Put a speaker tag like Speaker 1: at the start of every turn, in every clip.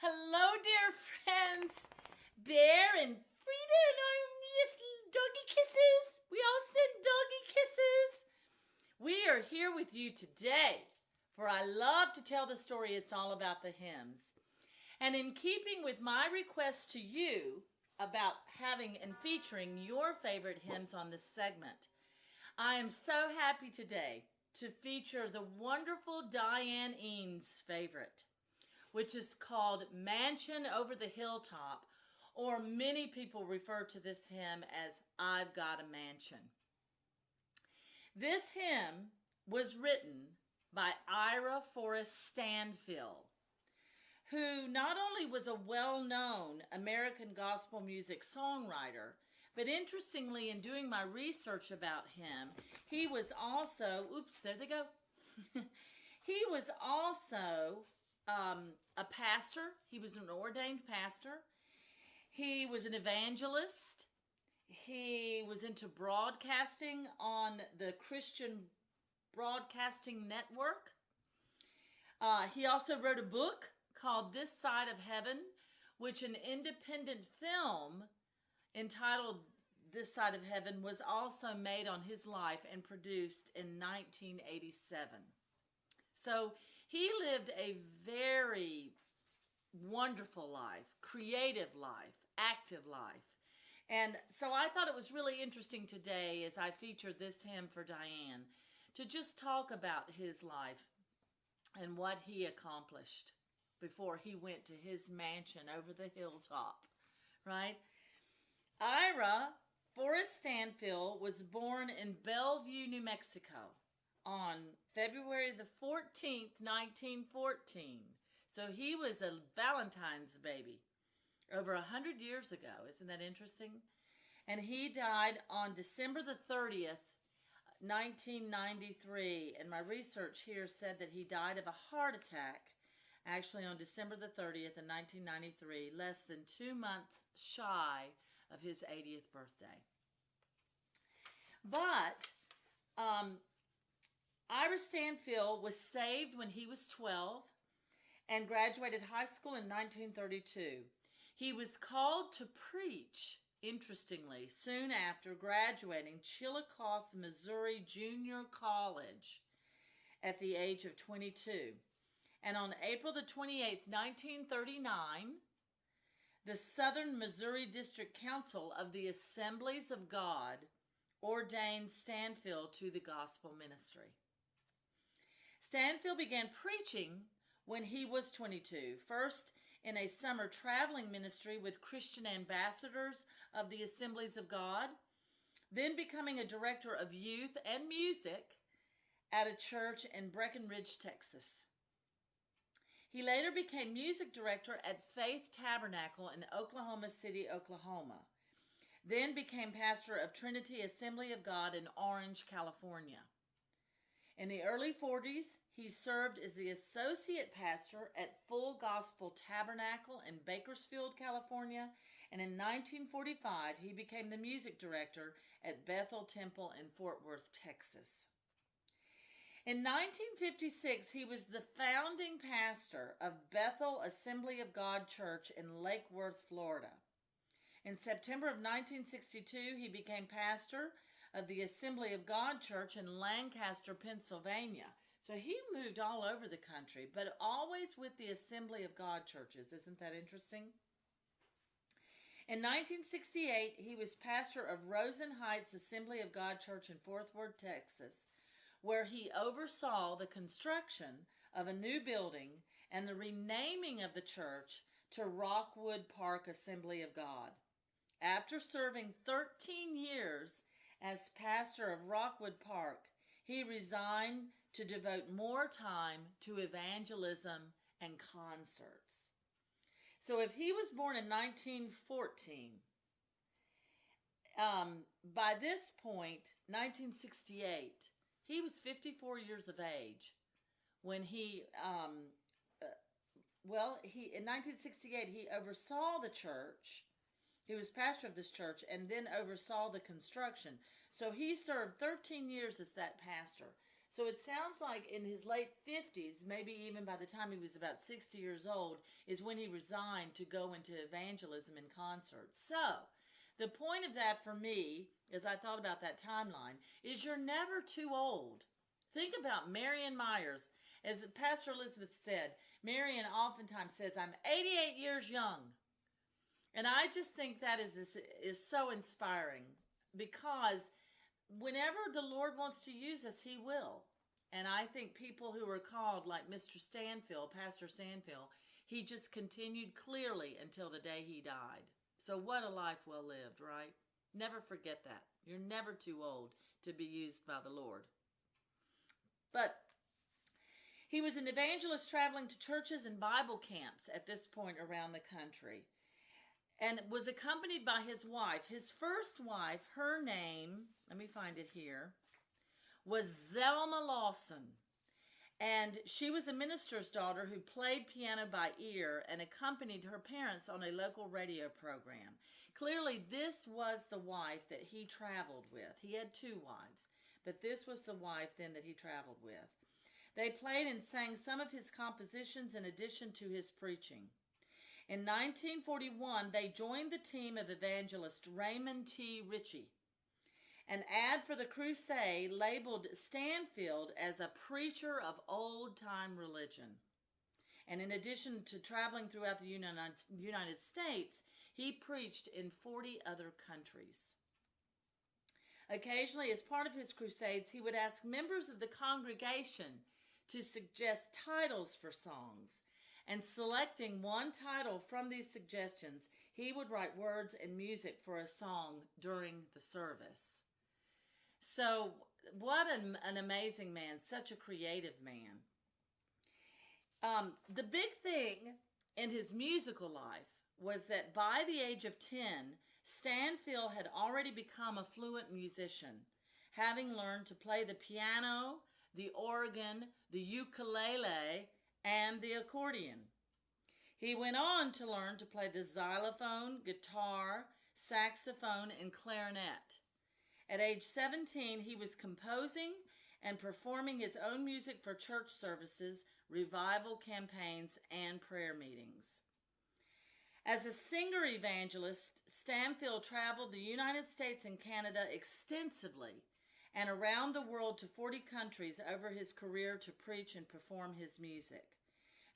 Speaker 1: Hello, dear friends. Bear and Frida and yes, doggy kisses. We all send doggy kisses. We are here with you today, for I love to tell the story. It's all about the hymns. And in keeping with my request to you about having and featuring your favorite hymns on this segment, I am so happy today to feature the wonderful Diane Eanes' favorite, which is called Mansion Over the Hilltop, or many people refer to this hymn as I've Got a Mansion. This hymn was written by Ira Forrest Stanfill, who not only was a well-known American gospel music songwriter, but interestingly, in doing my research about him, he was also, there they go. He was also a pastor. He was an ordained pastor. He was an evangelist. He was into broadcasting on the Christian Broadcasting Network. He also wrote a book called This Side of Heaven, which an independent film entitled This Side of Heaven was also made on his life and produced in 1987. So he lived a very wonderful life, creative life, active life. And so I thought it was really interesting today, as I featured this hymn for Diane, to just talk about his life and what he accomplished before he went to his mansion over the hilltop, right? Ira Forrest Stanfill was born in Bellevue, New Mexico on February the 14th, 1914. So he was a Valentine's baby over 100 years ago. Isn't that interesting? And he died on December the 30th, 1993. And my research here said that he died of a heart attack actually on December the 30th in 1993, less than 2 months shy of his 80th birthday. But Ira Stanfill was saved when he was 12 and graduated high school in 1932. He was called to preach, interestingly, soon after graduating Chillicothe, Missouri Junior College at the age of 22. And on April the 28th, 1939, the Southern Missouri District Council of the Assemblies of God ordained Stanfill to the gospel ministry. Stanfill began preaching when he was 22, first in a summer traveling ministry with Christian ambassadors of the Assemblies of God, then becoming a director of youth and music at a church in Breckenridge, Texas. He later became music director at Faith Tabernacle in Oklahoma City, Oklahoma, then became pastor of Trinity Assembly of God in Orange, California. In the early 40s, he served as the associate pastor at Full Gospel Tabernacle in Bakersfield, California, and in 1945, he became the music director at Bethel Temple in Fort Worth, Texas. In 1956, he was the founding pastor of Bethel Assembly of God Church in Lake Worth, Florida. In September of 1962, he became pastor of the Assembly of God Church in Lancaster, Pennsylvania. So he moved all over the country, but always with the Assembly of God churches. Isn't that interesting? In 1968, he was pastor of Rosen Heights Assembly of God Church in Fort Worth, Texas, where he oversaw the construction of a new building and the renaming of the church to Rockwood Park Assembly of God. After serving 13 years as pastor of Rockwood Park, he resigned to devote more time to evangelism and concerts. So if he was born in 1914, by this point, 1968, he was 54 years of age when in 1968, he oversaw the church. He was pastor of this church and then oversaw the construction. So he served 13 years as that pastor. So it sounds like in his late 50s, maybe even by the time he was about 60 years old, is when he resigned to go into evangelism in concert. So the point of that for me, as I thought about that timeline, is you're never too old. Think about Marion Myers. As Pastor Elizabeth said, Marion oftentimes says, I'm 88 years young. And I just think that is so inspiring, because whenever the Lord wants to use us, he will. And I think people who are called, like Mr. Stanfield, Pastor Stanfield, he just continued clearly until the day he died. So what a life well lived, right? Never forget that. You're never too old to be used by the Lord. But he was an evangelist traveling to churches and Bible camps at this point around the country, and was accompanied by his wife. His first wife, her name, let me find it here, was Zelma Lawson. And she was a minister's daughter who played piano by ear and accompanied her parents on a local radio program. Clearly, this was the wife that he traveled with. He had two wives, but this was the wife then that he traveled with. They played and sang some of his compositions in addition to his preaching. In 1941, they joined the team of evangelist Raymond T. Ritchie. An ad for the crusade labeled Stanfield as a preacher of old-time religion. And in addition to traveling throughout the United States, he preached in 40 other countries. Occasionally, as part of his crusades, he would ask members of the congregation to suggest titles for songs. And selecting one title from these suggestions, he would write words and music for a song during the service. So what an amazing man, such a creative man. The big thing in his musical life was that by the age of 10, Stanfield had already become a fluent musician, having learned to play the piano, the organ, the ukulele, and the accordion. He went on to learn to play the xylophone, guitar, saxophone, and clarinet. At age 17, he was composing and performing his own music for church services, revival campaigns, and prayer meetings. As a singer-evangelist, Stanfield traveled the United States and Canada extensively and around the world to 40 countries over his career to preach and perform his music.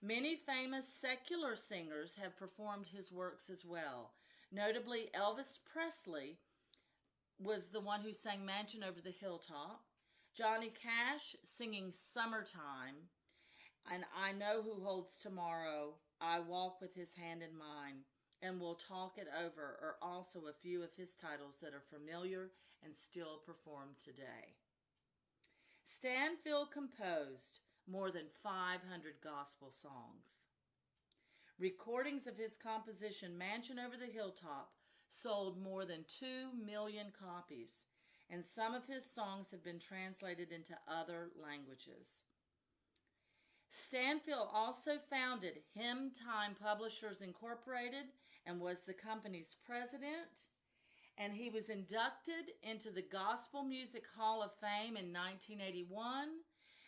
Speaker 1: Many famous secular singers have performed his works as well. Notably, Elvis Presley was the one who sang Mansion Over the Hilltop. Johnny Cash singing Summertime, and I Know Who Holds Tomorrow, I Walk with His Hand in Mine, and We'll Talk It Over are also a few of his titles that are familiar and still performed today. Stanfield composed more than 500 gospel songs. Recordings of his composition, Mansion Over the Hilltop, sold more than 2 million copies, and some of his songs have been translated into other languages. Stanfield also founded Hymn Time Publishers Incorporated and was the company's president, and he was inducted into the Gospel Music Hall of Fame in 1981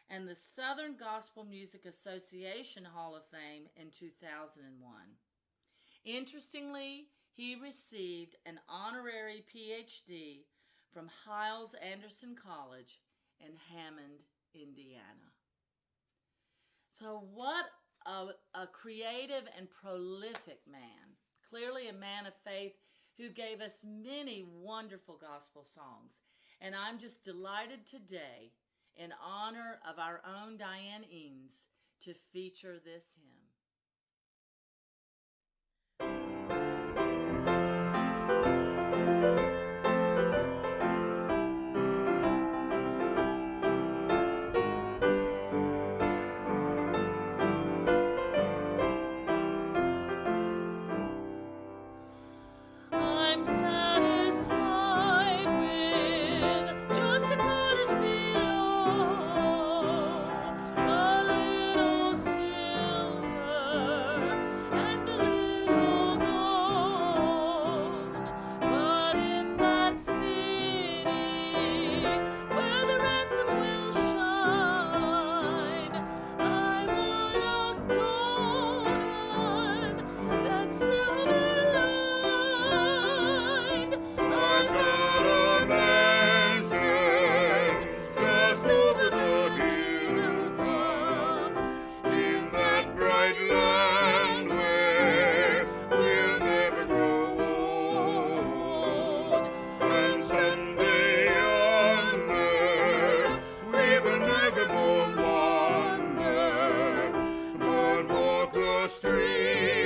Speaker 1: and the Southern Gospel Music Association Hall of Fame in 2001. Interestingly, he received an honorary PhD from Hyles-Anderson College in Hammond, Indiana. So what a creative and prolific man. Clearly a man of faith who gave us many wonderful gospel songs. And I'm just delighted today, in honor of our own Diane Eanes, to feature this hymn.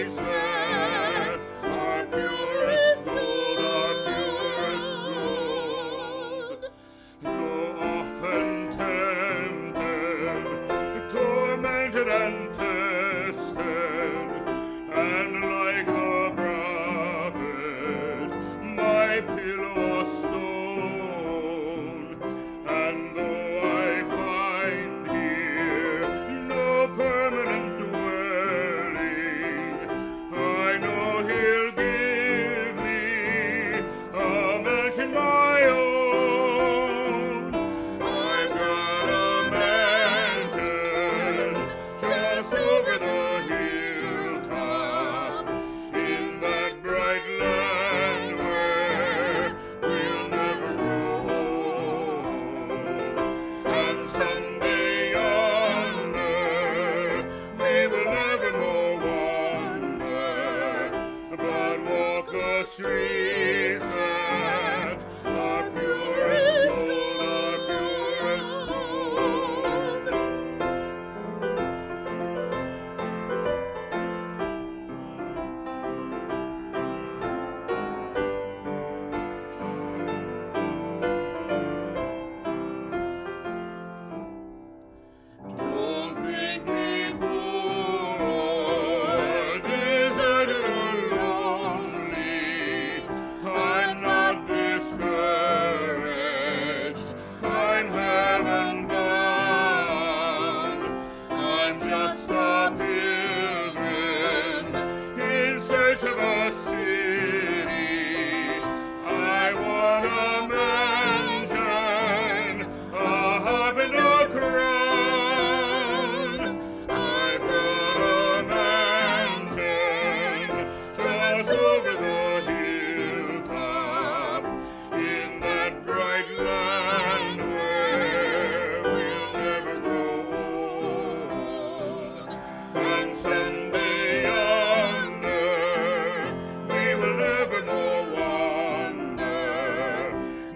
Speaker 2: streets there are purest gold, are purest gold. Though often tempted, tormented and tested, and like the prophet, my pillow was stone. And though I find here no permanent dwelling, I know He'll give me a mansion my own. I've got a mansion just over the hilltop, in that bright land where we'll never grow old. And someday yonder we will never more wander, but walk the streets that are purest gold, are purest gold. Don't think me poor or deserted or lonely. I'm not discouraged. I'm heaven bound. I'm just a pilgrim in search of a city. I want a mansion, a harp and a crown. I've got a mansion just over the hilltop, in that bright land where we'll never grow old. And someday yonder we will never more wander,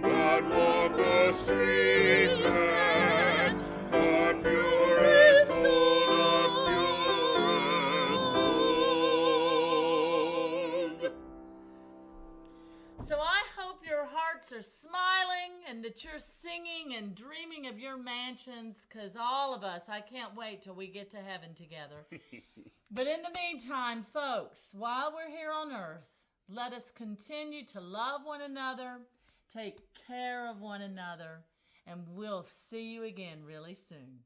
Speaker 2: but walk the streets that are purest gold, are purest gold.
Speaker 1: So I hope your hearts are smiling and that you're singing and dreaming of your mansions, because all of us, I can't wait till we get to heaven together. But in the meantime, folks, while we're here on earth, let us continue to love one another, take care of one another, and we'll see you again really soon.